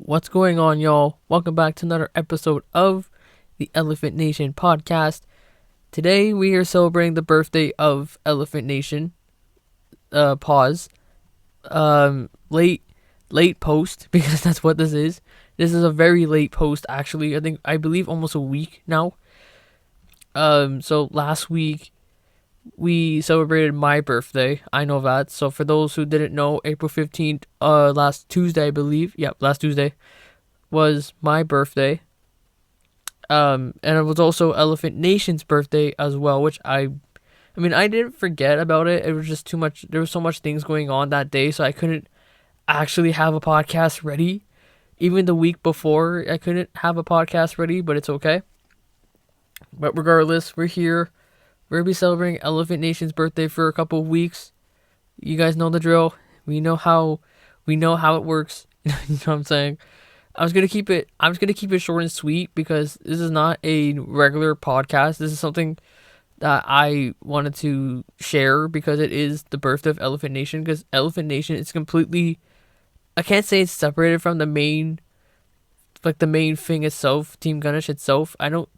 What's going on, y'all? Welcome back to another episode of the Elephant Nation podcast. Today, we are celebrating the birthday of Elephant Nation. Pause. Late post, because that's what this is. This is a very late post, actually. I believe almost a week now. So last week, we celebrated my birthday. I know that. So for those who didn't know, April 15th, last Tuesday, I believe. Yeah, last Tuesday was my birthday. And it was also Elephant Nation's birthday as well, which I didn't forget about it. It was just too much. There was so much things going on that day, so I couldn't actually have a podcast ready. Even the week before, I couldn't have a podcast ready, but it's okay. But regardless, we're here. We're going to be celebrating Elephant Nation's birthday for a couple of weeks. You guys know the drill. We know how it works. You know what I'm saying? I'm just gonna keep it short and sweet because this is not a regular podcast. This is something that I wanted to share because it is the birthday of Elephant Nation. Because Elephant Nation is completely, I can't say it's separated from the main thing itself, Team Ganesh itself. I don't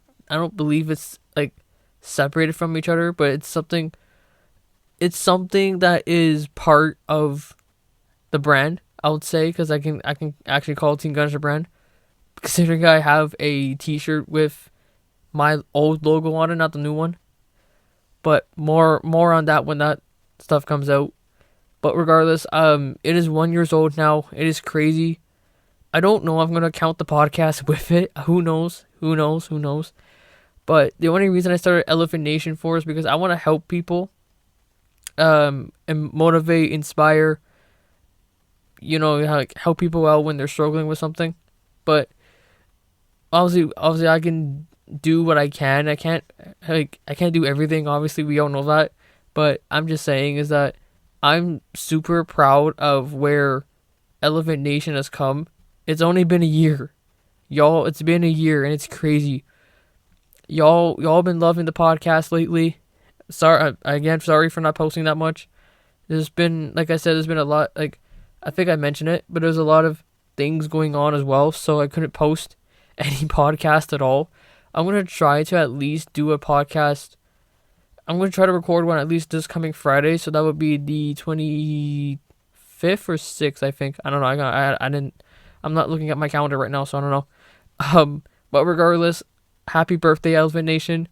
believe it's like separated from each other, but it's something that is part of the brand, I would say, because I can actually call Team Ganesh a brand, considering I have a t-shirt with my old logo on it, not the new one. But more on that when that stuff comes out. But regardless, it is 1 year old now. It is crazy. I don't know if I'm gonna count the podcast with it. Who knows? But the only reason I started Elephant Nation for is because I want to help people, and motivate, inspire, help people out when they're struggling with something. But obviously I can do what I can. I can't do everything. Obviously, we all know that. But I'm just saying is that I'm super proud of where Elephant Nation has come. It's only been a year. Y'all, it's been a year and it's crazy. Y'all been loving the podcast lately. Sorry for not posting that much. There's been, like I said, there's been a lot, I think I mentioned it, but there's a lot of things going on as well, so I couldn't post any podcast at all. I'm going to try to at least do a podcast. I'm going to try to record one at least this coming Friday, so that would be the 25th or 6th, I think. I don't know. I'm not looking at my calendar right now, so I don't know. But regardless, happy birthday, Elephant Nation.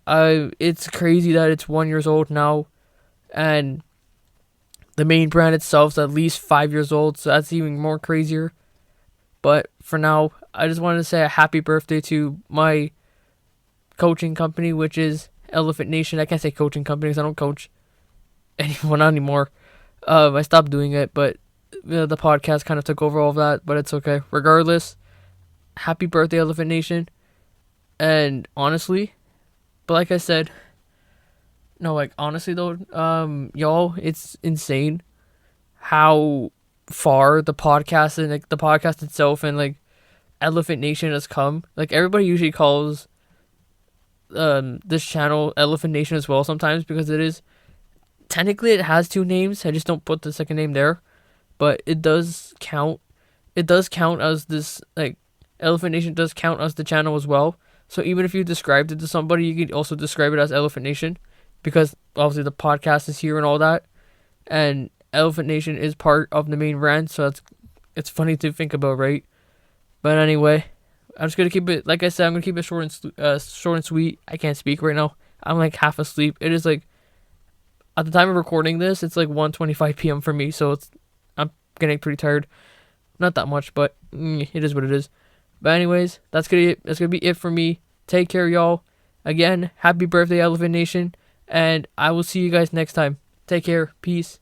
It's crazy that it's 1 year old now, and the main brand itself is at least 5 years old, so that's even more crazier. But for now, I just wanted to say a happy birthday to my coaching company, which is Elephant Nation. I can't say coaching company because I don't coach anyone anymore. I stopped doing it, but the podcast kind of took over all of that, but it's okay. Regardless, happy birthday, Elephant Nation. And honestly, but like I said, no, honestly though, y'all, it's insane how far the podcast and the podcast itself and Elephant Nation has come. Everybody usually calls this channel Elephant Nation as well sometimes, because it is technically, it has two names. I just don't put the second name there, but it does count. It does count as this, Elephant Nation does count as the channel as well. So even if you described it to somebody, you could also describe it as Elephant Nation, because obviously the podcast is here and all that, and Elephant Nation is part of the main brand, so it's funny to think about, right? But anyway, I'm just gonna keep it, like I said, I'm gonna keep it short and sweet. I can't speak right now. I'm half asleep. It is at the time of recording this, it's 1:25 p.m. for me, so I'm getting pretty tired. Not that much, but it is what it is. But anyways, that's gonna be it for me. Take care, y'all. Again, happy birthday, Elephant Nation, and I will see you guys next time. Take care. Peace.